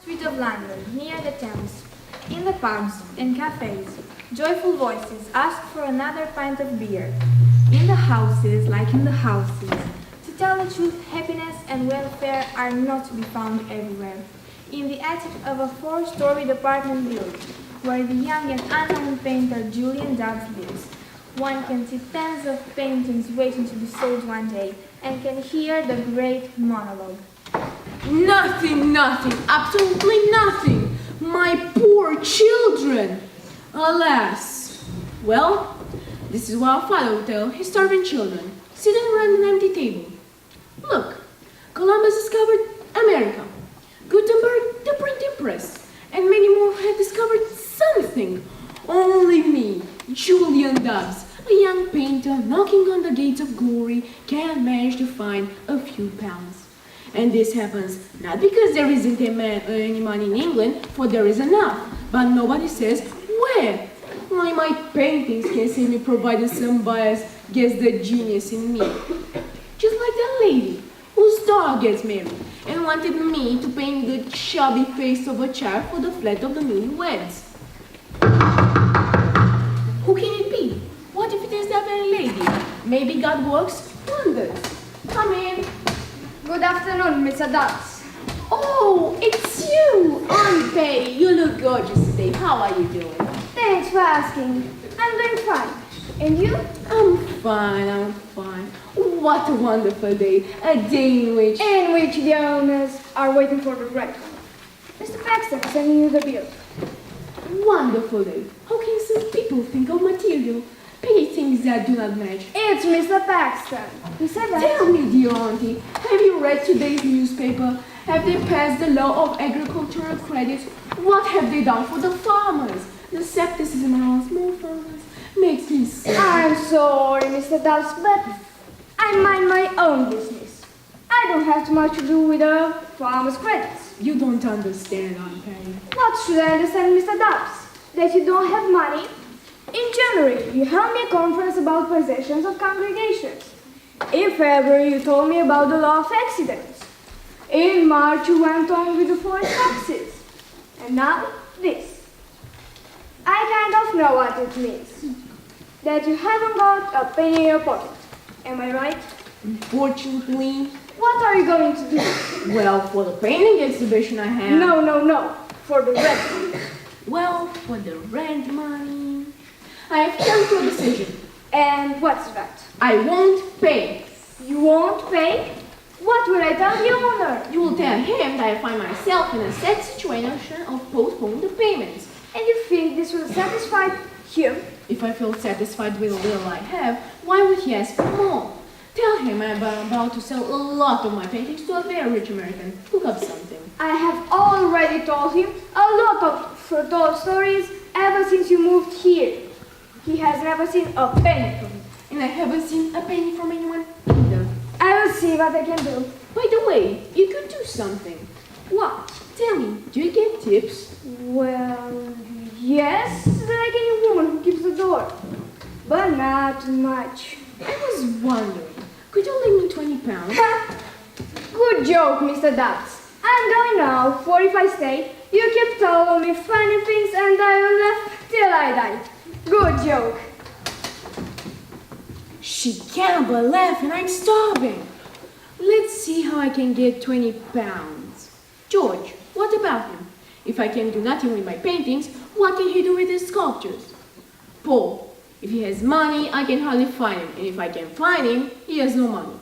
street of London, near the Thames. In the pubs and cafes, joyful voices ask for another pint of beer. In the houses, like in the houses, to tell the truth, happiness and welfare are not to be found everywhere. In the attic of a 4-storied apartment building, where the young and unknown painter Julian Dubbs lives, one can see tens of paintings waiting to be sold one day, and can hear the great monologue. Nothing, nothing, absolutely nothing. My poor children. Alas. Well, this is what our father would tell his starving children, sitting around an empty table. Look, Columbus discovered America. Gutenberg, the printing press, and many more had discovered something. Only me, Julian Dubbs, a young painter knocking on the gates of glory, can manage to find a few pounds. And this happens not because there isn't any money in England, for there is enough, but nobody says where. Why, my paintings can save me provided some bias gets the genius in me. Just like that lady whose daughter gets married and wanted me to paint the chubby face of a child for the flat of the newlyweds. Who can it be? What if it is that very lady? Maybe God works wonders. Come in. Good afternoon, Mr. Dubbs. Oh, it's you, Aunt Patty. You look gorgeous today. How are you doing? Thanks for asking. I'm doing fine. And you? I'm fine. What a wonderful day. A day in which the owners are waiting for the rent. Mr. Paxton is sending you the bill. Wonderful day. How can some people think of material? Pay things that do not match. It's Mr. Paxton. He said that. Tell me, dear auntie, have you read today's newspaper? Have they passed the law of agricultural credit? What have they done for the farmers? The skepticism around small farmers makes me sick. I'm sorry, Mr. Dubbs, but I mind my own business. I don't have too much to do with the farmers' credits. You don't understand, Aunt Patty. What should I understand, Mr. Dubbs? That you don't have money? In January, you held me a conference about possessions of congregations. In February, you told me about the law of accidents. In March, you went on with the forest taxes. And now, this. I kind of know what it means. That you haven't got a penny in your pocket. Am I right? Unfortunately. What are you going to do? Well, for the painting exhibition I have. No. For the rent. Well, for the rent money, I have come to a decision. And what's that? I won't pay. You won't pay? What will I tell the owner? You will tell him that I find myself in a sad situation of postponing the payments. And you think this will satisfy him? If I feel satisfied with the little I have, why would he ask for more? Tell him I'm about to sell a lot of my paintings to a very rich American. Cook up something. I have already told him a lot of foretold stories ever since you moved here. He has never seen a penny from me. And I haven't seen a penny from anyone either. I will see what I can do. By the way, you could do something. What? Tell me, do you get tips? Well, yes, like any woman who keeps the door. But not too much. I was wondering, could you lend me 20 pounds? Good joke, Mr. Dubbs. I'm going now, for if I stay, you keep telling me funny things and I will laugh till I die. Good joke. She can't but laugh and I'm starving. Let's see how I can get 20 pounds. George, what about him? If I can do nothing with my paintings, what can he do with his sculptures? Paul, if he has money, I can hardly find him. And if I can find him, he has no money.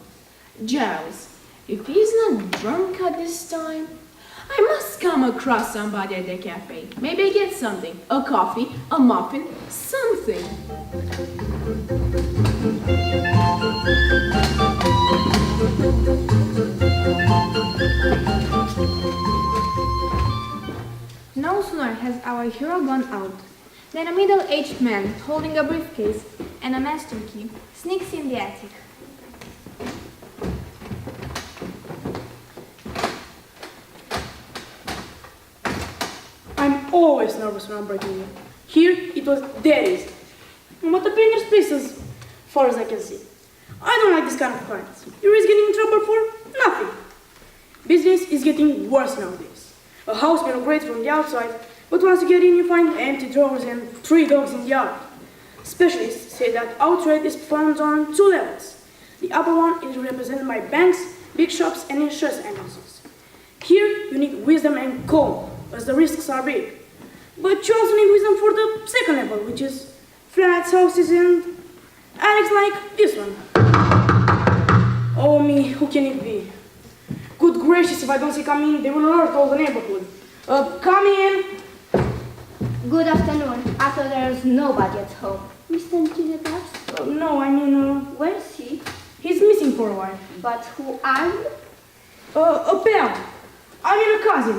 Giles, if he's not drunk at this time, I must come across somebody at the cafe. Maybe I get something. A coffee, a muffin, something. No sooner has our hero gone out than a middle-aged man holding a briefcase and a master key sneaks in the attic. I'm always nervous when I'm breaking in. Here, it was dead easy. But the painter's place as far as I can see. I don't like this kind of clients. You risk getting in trouble for nothing. Business is getting worse nowadays. A house may look great from the outside, but once you get in, you find empty drawers and 3 dogs in the yard. Specialists say that our trade is performed on 2 levels. The upper one is represented by banks, big shops, and insurance agencies. Here, you need wisdom and calm, as the risks are big. But you also need wisdom for the second level, which is flats, houses, and attics like this one. Oh me, who can it be? Good gracious, if I don't say come in, they will alert all the neighborhood. Come in! Good afternoon. I thought there was nobody at home. Mr. Julian Dubbs? No, I mean, Where is he? he's missing for a while. But who are you? A pal. I mean a cousin.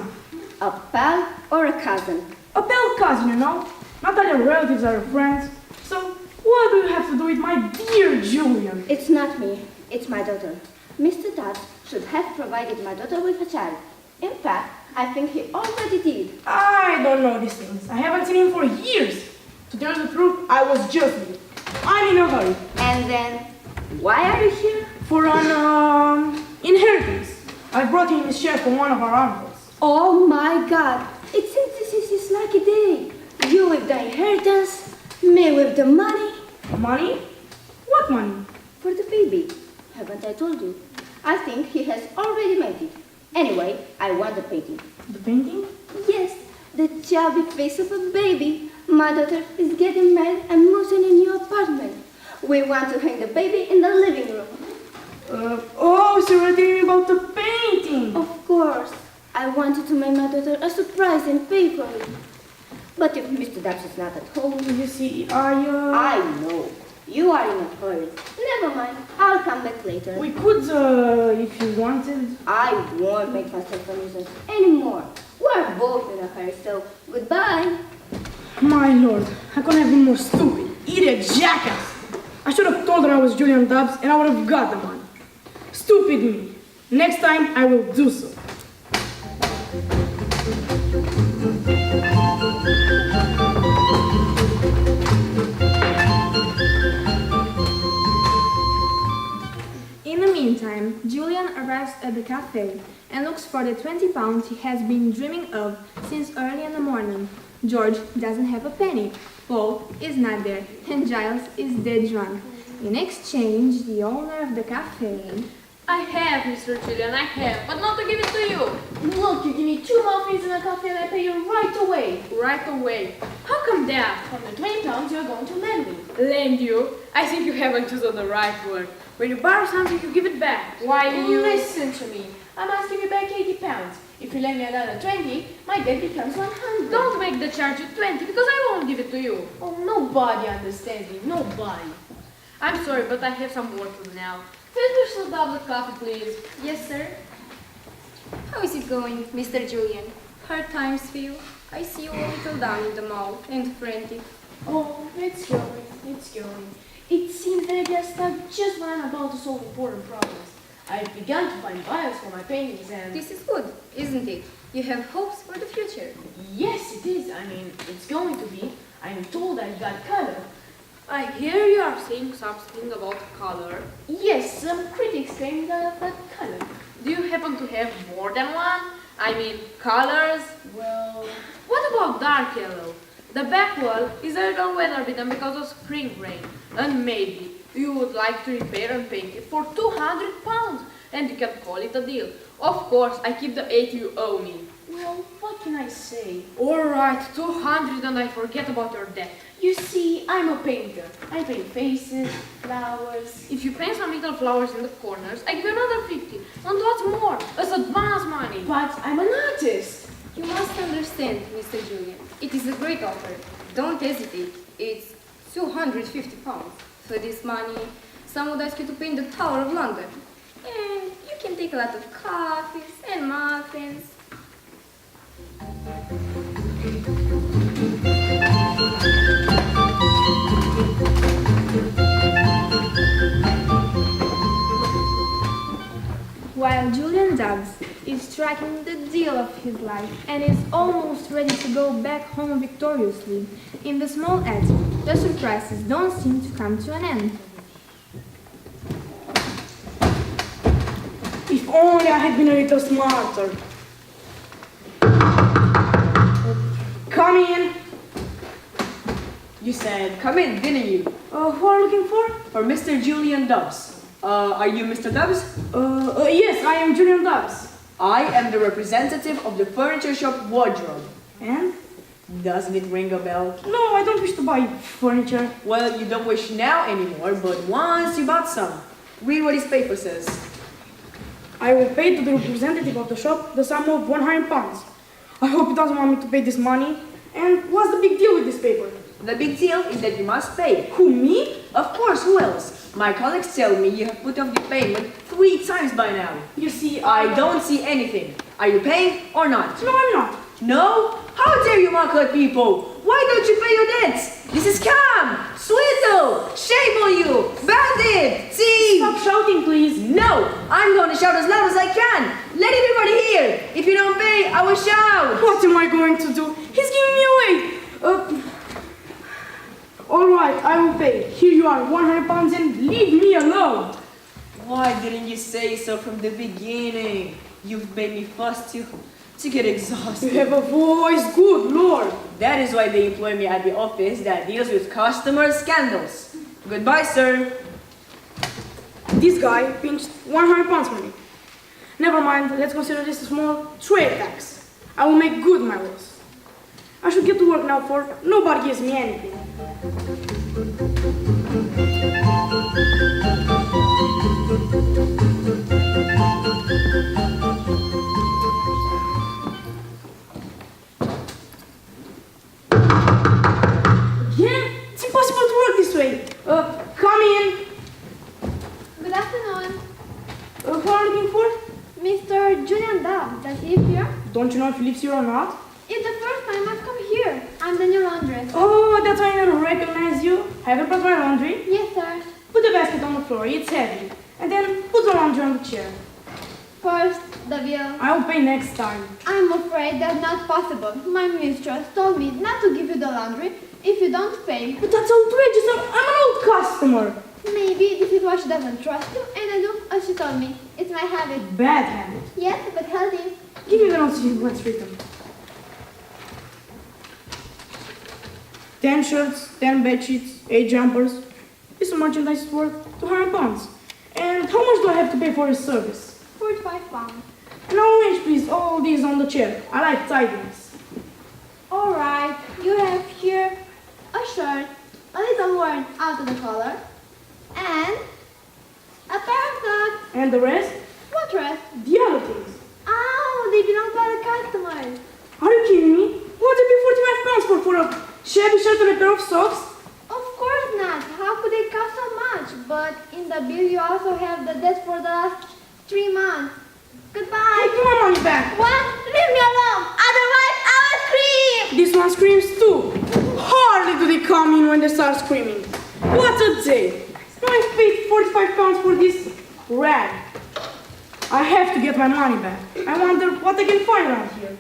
A pal or a cousin? A pal cousin, you know? Not all your relatives are your friends. So, what do you have to do with my dear Julian? It's not me. It's my daughter. Mr. Dubbs should have provided my daughter with a child. In fact, I think he already did. I don't know these things. I haven't seen him for years. To tell you the truth, I was just late. I'm in a hurry. And then, why are you here? For an, inheritance. I brought him his share from one of our uncles. Oh my God! It seems this is his lucky day. You with the inheritance, me with the money. Money? What money? For the baby. Haven't I told you? I think he has already made it. Anyway, I want the painting. The painting? Yes, the chubby face of a baby. My daughter is getting married and moves in a new apartment. We want to hang the baby in the living room. Oh, so you're telling me about the painting. Of course. I wanted to make my daughter a surprise and pay for it. But if Mr. Dubbs is not at home... You see, I know. You are in a hurry. Never mind. I'll come back later. We could, if you wanted. I won't make myself a nuisance anymore. We're both in a hurry, so goodbye. My lord, I couldn't have been more stupid. Idiot jackass. I should have told her I was Julian Dubbs and I would have got the money. Stupid me. Next time I will do so. In the meantime, Julian arrives at the cafe and looks for the 20 pounds he has been dreaming of since early in the morning. George doesn't have a penny, Paul is not there, and Giles is dead drunk. In exchange, the owner of the cafe... I have, Mr. Julian, I have, but not to give it to you. Look, you give me 2 muffins in a coffee and I pay you right away. Right away? How come that? From the 20 pounds you're going to lend me. Lend you? I think you haven't chosen the right word. When you borrow something, you give it back. Why you... Listen to me. I must give you back 80 pounds. If you lend me another 20, my debt becomes 100. Don't make the charge at 20, because I won't give it to you. Oh, nobody understands me. Nobody. I'm sorry, but I have some work to do now. Finish the double coffee, please. Yes, sir. How is it going, Mr. Julian? Hard times for you? I see you a little down in the mall and frantic. Oh, it's going, it's going. It seems that I get stuck just when I'm about to solve important problems. I've begun to find buyers for my paintings and... This is good, isn't it? You have hopes for the future. Yes, it is. I mean, it's going to be. I'm told I've got color. I hear you are saying something about color. Yes, some critics claim that I've got color. Do you happen to have more than one? I mean, colors? Well... What about dark yellow? The back wall is a little weather-beaten because of spring rain. And maybe you would like to repair and paint it for 200 pounds. And you can call it a deal. Of course, I keep the 80 you owe me. Well, what can I say? Alright, 200 and I forget about your debt. You see, I'm a painter. I paint faces, flowers. If you paint some little flowers in the corners, I give you another 50. And what's more, it's advance money. But I'm an artist. You must understand, Mr. Julian. It is a great offer. Don't hesitate. It's 250 pounds. For this money, some would ask you to paint the Tower of London. And you can take a lot of coffees and muffins. While Julian Dubbs is striking the deal of his life and is almost ready to go back home victoriously, in the small attic, the surprises don't seem to come to an end. If only I had been a little smarter. come in. You said come in, didn't you? Who are you looking for? For Mr. Julian Dubbs. Are you Mr. Dubbs? Yes, I am Julian Dubbs. I am the representative of the furniture shop Wardrobe. And? Doesn't it ring a bell? No, I don't wish to buy furniture. Well, you don't wish now anymore, but once you bought some. Read what his paper says. I will pay to the representative of the shop the sum of £100. I hope he doesn't want me to pay this money. And what's the big deal with this paper? The big deal is that you must pay. Who, me? Of course, who else? My colleagues tell me you have put off the payment 3 times by now. You see, I don't see anything. Are you paying or not? No, I'm not. No? How dare you mock at people? Why don't you pay your debts? This is scam! Swindle! Shame on you! Bandit! Thief! Stop shouting, please. No! I'm going to shout as loud as I can! Let everybody hear! If you don't pay, I will shout! What am I going to do? He's giving me away! All right, I will pay. Here you are, £100 and leave me alone. Why didn't you say so from the beginning? You've made me fuss to get exhausted. You have a voice, good Lord. That is why they employ me at the office that deals with customer scandals. Goodbye, sir. This guy pinched £100 from me. Never mind, let's consider this a small trade tax. I will make good my loss. I should get to work now, for nobody gives me anything. Again? It's impossible to work this way. Come in. Good afternoon. Who are you looking for? Mr. Julian Dubbs, does he live here? Don't you know if he lives here or not? It's the first time I've come here. I'm the new laundress. Oh, that's why I never recognize you. Have you brought my laundry? Yes, sir. Put the basket on the floor, it's heavy. And then put the laundry on the chair. First, the bill. I will pay next time. I'm afraid that's not possible. My mistress told me not to give you the laundry if you don't pay. But that's outrageous, I'm an old customer. Maybe this is why she doesn't trust you, and I do as she told me. It's my habit. Bad habit. Yes, but healthy. Give me the notes you what's written. 10 shirts, 10 bed sheets, 8 jumpers. This merchandise is worth £200. And how much do I have to pay for this service? £45. Now arrange please all these on the chair. I like tidiness. Alright, you have here a shirt, a little worn out of the collar, and a pair of socks. And the rest? What rest? The other things. Oh, they belong to other customers. Are you kidding me? Won't it be £45 for a shabby shirt and a pair of socks? Of course not. How could they cost so much? But in the bill you also have the debt for the last 3 months. Goodbye. Take my money back. What? Leave me alone. Otherwise I will scream. This one screams too. Hardly do they come in when they start screaming. What a day. Now I've paid £45 for this rag. I have to get my money back. I wonder what I can find around here.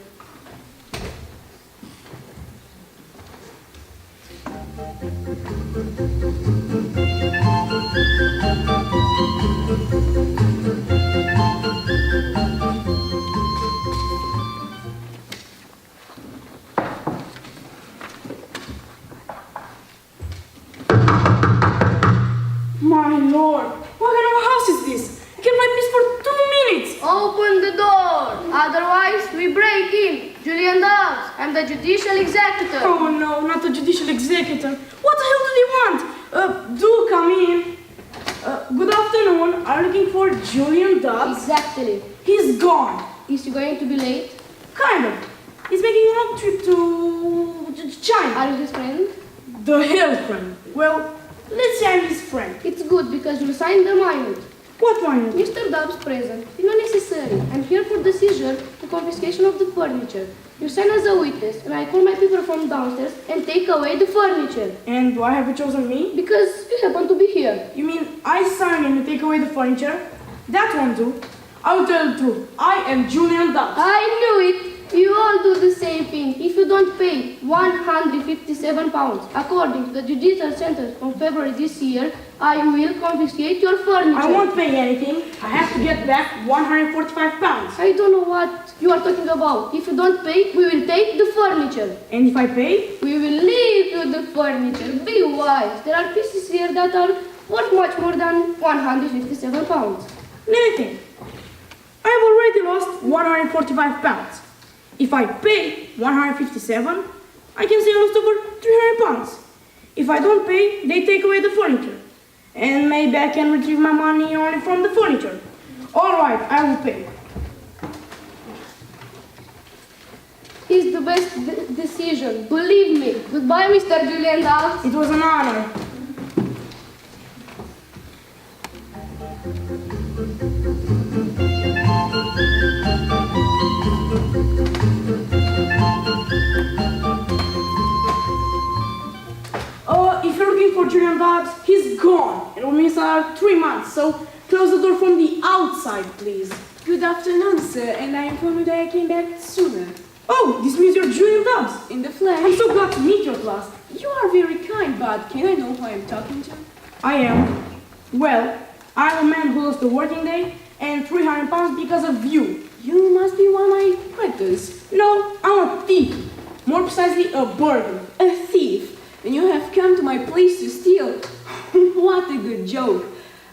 My lord, what kind of a house is this? I can buy peace for 2 minutes. Open the door, otherwise we break in. Julian Dubbs, I'm the judicial executor. Oh no, not a judicial executor. What the hell do they want? Do come in. Good afternoon. Are you looking for Julian Dubbs? Exactly. He's gone. Is he going to be late? Kind of. He's making a long trip to China. Are you his friend? The hell friend. Well, let's say I'm his friend. It's good because you signed the minute. What minute? Mr. Dubbs present. It's not necessary. I'm here for the seizure and confiscation of the furniture. You sign as a witness, and I call my people from downstairs and take away the furniture. And why have you chosen me? Because you happen to be here. You mean I sign in to take away the furniture? That won't do. I will tell the truth. I am Julian Dubbs. I knew it. You all do the same thing. If you don't don't pay 157 pounds, according to the judicial sentence from February this year, I will confiscate your furniture. I won't pay anything. I have to get back 145 pounds. I don't know what you are talking about. If you don't pay, we will take the furniture. And if I pay? We will leave you the furniture. Be wise. There are pieces here that are worth much more than 157 pounds. Let me think. I've already lost 145 pounds. If I pay 157, I can say I lost over 300 pounds. If I don't pay, they take away the furniture. And maybe I can retrieve my money only from the furniture. All right, I will pay. It's the best decision. Believe me. Goodbye, Mr. Julian Dubbs. It was an honor. If you're looking for Julian Dubbs, he's gone. And we'll miss 3 months, so close the door from the outside, please. Good afternoon, sir, and I inform you that I came back sooner. Oh, this means you're Julian Dubbs. In the flesh. I'm so glad to meet you at last. You are very kind, but can I know who I am talking to? I am. Well, I'm a man who lost a working day and 300 pounds because of you. You must be one of my creditors. No, I'm a thief. More precisely, a burglar. A thief. And you have come to my place to steal. What a good joke.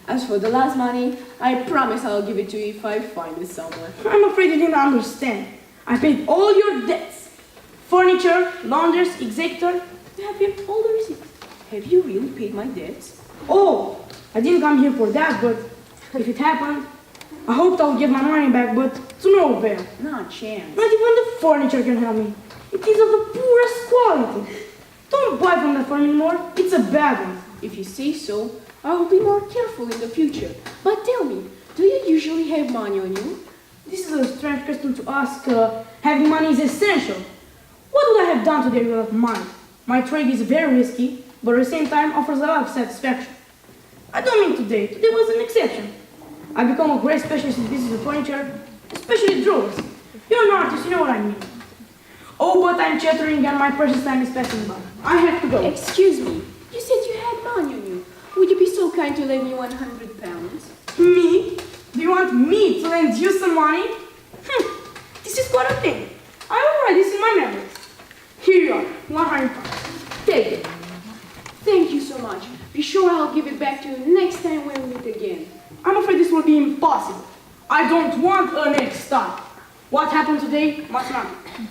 As for the last money, I promise I'll give it to you if I find it somewhere. I'm afraid you didn't understand. I paid all your debts. Furniture, launders, executor. You have here all the receipts. Have you really paid my debts? Oh, I didn't come here for that, but if it happened, I hoped I would get my money back, but to no avail. Not a chance. Not even the furniture can help me. It is of the poorest quality. Don't buy from that firm anymore. It's a bad one. If you say so, I will be more careful in the future. But tell me, do you usually have money on you? This is a strange question to ask. Having money is essential. What would I have done today without money? My trade is very risky, but at the same time offers a lot of satisfaction. I don't mean today. Today was an exception. I've become a great specialist in pieces of furniture, especially drawers. You're an artist, you know what I mean. Oh, but I'm chattering and my precious time is passing by. I have to go. Excuse me, you said you had money on you. Would you be so kind to lend me 100 pounds? Me? Do you want me to lend you some money? This is quite a thing. I will write this in my memories. Here you are, 100 pounds. Take it. Thank you so much. Be sure I'll give it back to you next time when we meet again. I'm afraid this will be impossible. I don't want a next time. What happened today must not be.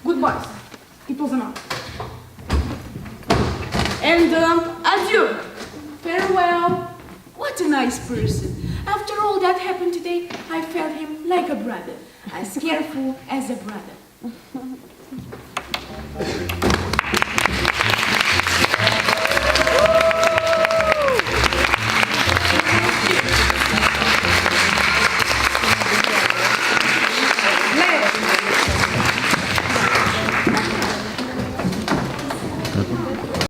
Goodbye, sir. It was an honor. And adieu. Farewell. What a nice person. After all that happened today, I felt him like a brother, as careful as a brother.